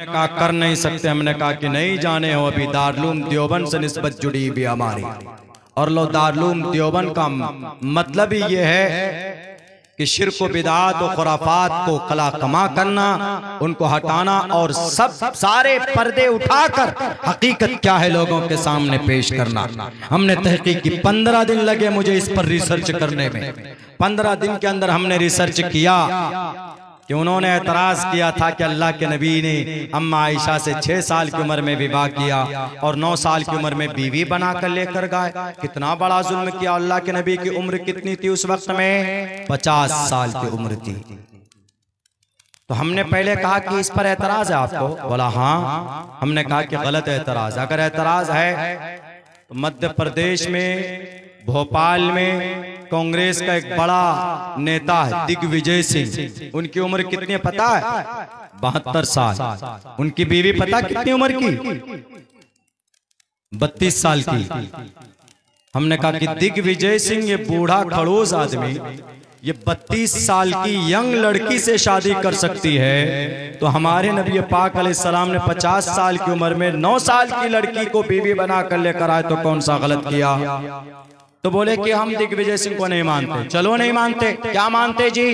कहा कर नहीं सकते। हमने कहा कि नहीं जाने हो, अभी दारुल देवबंद से निस्बत जुड़ी भी हमारी। और लो दारुल देवबंद का मतलब ही ये है कि शिर्क व बिदात और खुराफात को कला कमा करना, उनको हटाना और सब सारे पर्दे उठाकर हकीकत क्या है लोगों के सामने पेश करना। हमने तहकीक की, 15 दिन लगे मुझे इस पर रिसर्च करने में। 15 दिन के अंदर हमने रिसर्च किया कि उन्होंने एतराज किया था कि अल्लाह के नबी ने अम्मा आयशा से 6 साल की उम्र में विवाह किया और 9 साल की उम्र में बीवी बनाकर लेकर गए। कितना बड़ा जुल्म किया। अल्लाह के नबी की उम्र कितनी थी उस वक्त में? 50 साल की उम्र थी। तो हमने पहले कहा कि इस पर एतराज है आपको? बोला हाँ। हमने कहा कि गलत एतराज। अगर एतराज है तो मध्य प्रदेश में भोपाल में कांग्रेस का एक बड़ा नेता है दिग्विजय सिंह, उनकी उम्र कितनी पता है? 72 साल। उनकी बीवी पता कितनी उम्र की? 32 साल की। हमने कहा कि दिग्विजय सिंह ये बूढ़ा खड़ूस आदमी ये 32 साल की यंग लड़की से शादी कर सकती है, तो हमारे नबी पाक अलैहिस्सलाम ने 50 साल की उम्र में 9 साल की लड़की को बीवी बना कर लेकर आए, तो कौन सा गलत किया? तो बोले कि हम दिग्विजय सिंह को नहीं मानते। चलो नहीं मानते, क्या मानते जी?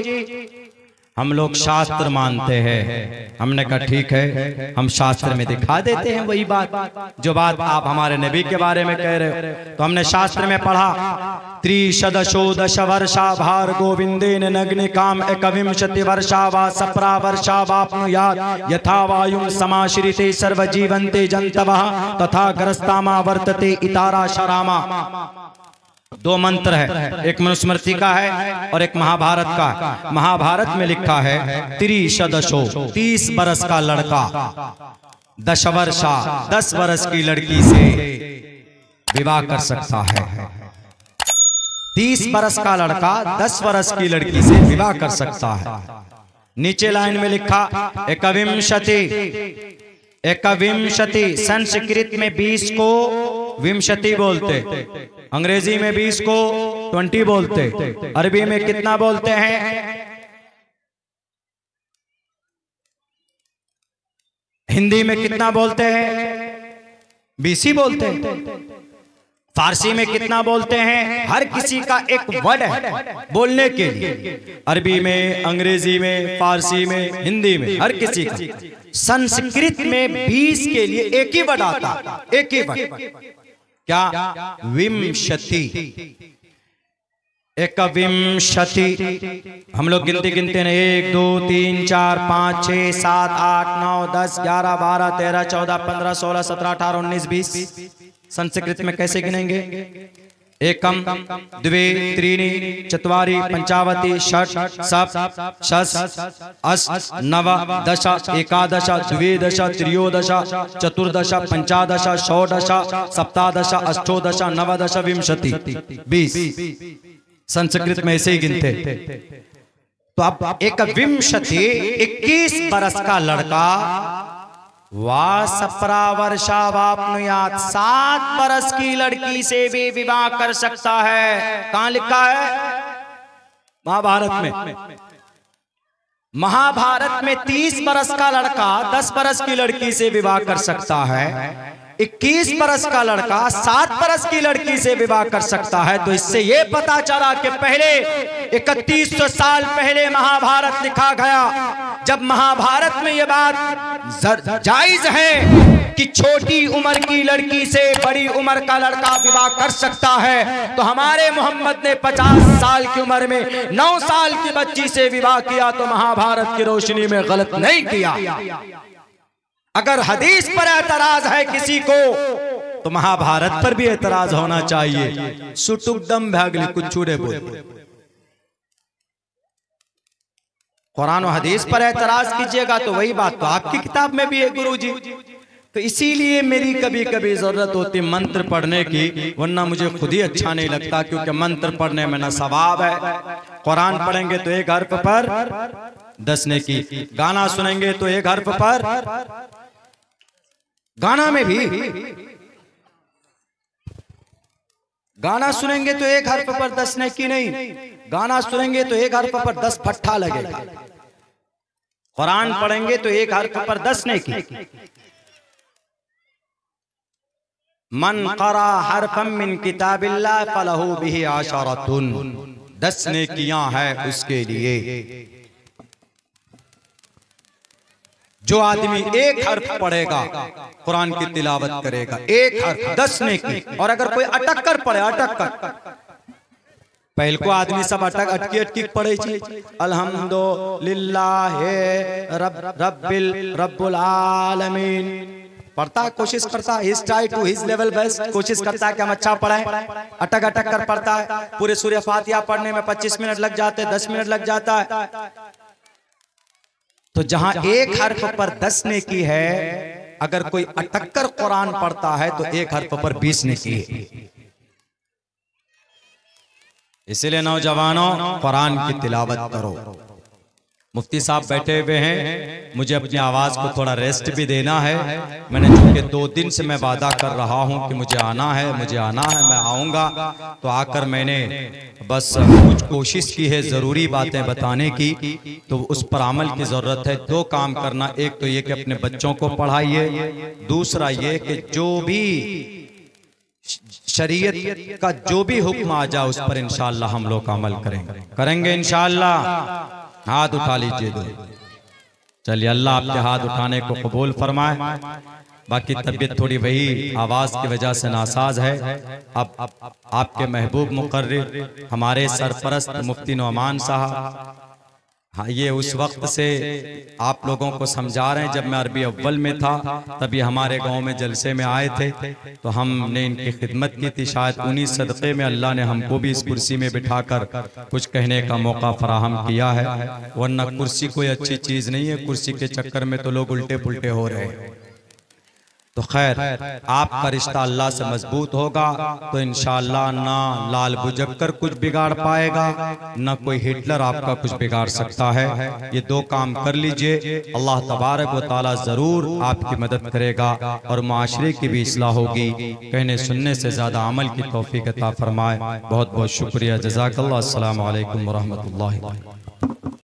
हम लोग शास्त्र मानते हैं। हमने कहा ठीक है, हम शास्त्र में दिखा देते हैं वही बात जो बात आप हमारे नबी के बारे में कह रहे हो। तो हमने शास्त्र में पढ़ा, त्रिशदशो दश वर्षा भार गोविंदेन नग्निकाम एकविंशति वर्षा वा सप्रा वर्षा वाप्नुयात् यथा वायुं समाश्रिते सर्वजीवन्ते जन्तवः तथा ग्रस्तामा वर्तते इतारा शरामा। 2 मंत्र है, एक मनुस्मृति का है और एक महाभारत का है। महाभारत में लिखा है त्रिशदशो 30 बरस का लड़का, दशवर्षा 10 वर्ष की लड़की से विवाह कर सकता है। 30 बरस का लड़का 10 वर्ष की लड़की से विवाह कर सकता है। नीचे लाइन में लिखा एकविंशति, एकविंशति संस्कृत में 20 को विंशति बोलते, अंग्रेजी में 20 को 20 बोलते, अरबी में कितना बोलते हैं? हिंदी में कितना बोलते हैं? 20 ही बोलते हैं। फारसी में कितना बोलते हैं? हर किसी का एक वर्ड है बोलने के लिए। अरबी में, अंग्रेजी में, फारसी में, हिंदी में, हर किसी का। संस्कृत में 20 के लिए एक ही वर्ड आता, एक ही वर्ड। क्या? विंशति, एकविंशति। हम लोग गिनती गिनते हैं 1 2 3 4 5 6 7 8 9 10 11 12 13 14 15 16 17 18 19 20। संस्कृत में कैसे गिनेंगे? एकम द्वे त्रीणि चत्वारि पंचावति षट् सप्त षष्ठ अष्ट नव दश एकादश द्वादश त्रयोदश चतुर्दश पंचादश षोडश सप्तादश अष्टोदश नवदश विंशति 20। संस्कृत में ऐसे ही गिनते। तो अब एक विंशति 21 बरस का लड़का वा सप्रा वर्षा वाप्नुयात् 7 बरस की लड़की से भी विवाह कर सकता है। कहां लिखा है? महाभारत में। महाभारत में 30 बरस का लड़का 10 बरस की लड़की से विवाह कर सकता है, 21 बरस का लड़का 7 बरस की लड़की से विवाह कर सकता है। तो इससे यह पता चला कि पहले 3100 साल पहले महाभारत लिखा गया। जब महाभारत में यह बात जायज है कि छोटी उम्र की लड़की से बड़ी उम्र का लड़का विवाह कर सकता है, तो हमारे मोहम्मद ने 50 साल की उम्र में 9 साल की बच्ची से विवाह किया, तो महाभारत की रोशनी में गलत नहीं किया। अगर हदीस पर एतराज है किसी को, तो महाभारत पर भी एतराज होना चाहिए। सुटुकदम भागली कुछ छूड़े बोल। कुरान और हदीस पर एतराज कीजिएगा तो वही बात तो आपकी किताब में भी है गुरुजी। तो इसीलिए मेरी कभी कभी जरूरत होती मंत्र पढ़ने की, वरना मुझे खुद ही अच्छा नहीं लगता, क्योंकि मंत्र पढ़ने में ना सवाब है। कुरान पढ़ेंगे तो 1 हर्फ पर 10 नेकी, गाना सुनेंगे तो 1 हर्फ पर, गाना में भी गाना सुनेंगे तो 1 हर्फ पर 10 नेकी नहीं, गाना सुनेंगे तो 1 हर्फ पर 10 फट्टा लगेगा। कुरान पढ़ेंगे तो एक हर्फ पर 10 नेकी। मन क़रा हरफम मिन किताबिल्लाह फलहू बिही आशरतुन, 10 नेकियां है उसके लिए। जो आदमी एक हर्फ पढ़ेगा, कुरान की तिलावत करेगा, एक हर्फ 10 नेकी। और अगर कोई अटक कर पढ़े, अटक कर, पहले को आदमी सब अटकी अटकी पढ़े छी, अल्हम्दुलिल्लाह रब्बिल आलमीन पढ़ता है, कोशिश करता है, his try to his level best, कोशिश करता है कि हम अच्छा पढ़ाएं, अटक अटक कर पढ़ता है। पूरे सूरह फातिहा पढ़ने में 25 मिनट लग जाते हैं, 10 मिनट लग जाता है। तो जहां एक हर्फ पर 10 नेकी है, अगर कोई अटक कर कुरान पढ़ता है तो एक हर्फ पर 20 नेकी है। इसलिए नौजवानों, कुरान की तिलावत करो। मुफ्ती साहब बैठे हुए हैं, मुझे अपनी आवाज को थोड़ा रेस्ट भी देना है। मैंने चूंकि 2 दिन से मैं वादा कर रहा हूं कि मुझे आना है, मुझे आना है, मैं आऊंगा। तो आकर मैंने बस कुछ कोशिश की है जरूरी बातें बताने की, तो उस पर अमल की जरूरत है। 2 काम करना, एक तो ये कि अपने बच्चों को पढ़ाइए, दूसरा ये कि जो भी शरीयत का जो भी हुक्म आ जाए उस पर इंशाअल्लाह हम लोग अमल करेंगे इंशाअल्लाह। हाथ उठा लीजिए दो। चलिए, अल्लाह आपके हाथ उठाने को कबूल फरमाए। बाकी तबीयत थोड़ी वही आवाज की वजह से नासाज है। अब आपके महबूब मुकर्रिर हमारे सरपरस्त मुफ्ती नोमान साहब, हाँ, ये उस वक्त से आप लोगों को समझा रहे हैं। जब मैं अरबी अव्वल में था तब ये हमारे गांव में जलसे में आए थे, तो हमने इनकी खिदमत की थी। शायद उन्हीं सदक़े में अल्लाह ने हमको भी इस कुर्सी में बिठाकर कुछ कहने का मौका फराहम किया है। वरना कुर्सी कोई अच्छी चीज़ नहीं है, कुर्सी के चक्कर में तो लोग उल्टे पुल्टे हो रहे हैं। तो खैर, आपका रिश्ता अल्लाह से मजबूत होगा तो इंशाअल्लाह ना लाल बुझक्कर कुछ बिगाड़ पाएगा, ना कोई हिटलर आपका कुछ बिगाड़ सकता है। ये 2 काम कर लीजिए, अल्लाह तबारक व तआला जरूर आपकी मदद करेगा और माशरे की भी इस्लाह होगी। कहने सुनने से ज्यादा अमल की तौफीक अता फरमाए। बहुत बहुत शुक्रिया, जज़ाकल्लाह। अस्सलामु अलैकुम व रहमतुल्लाहि।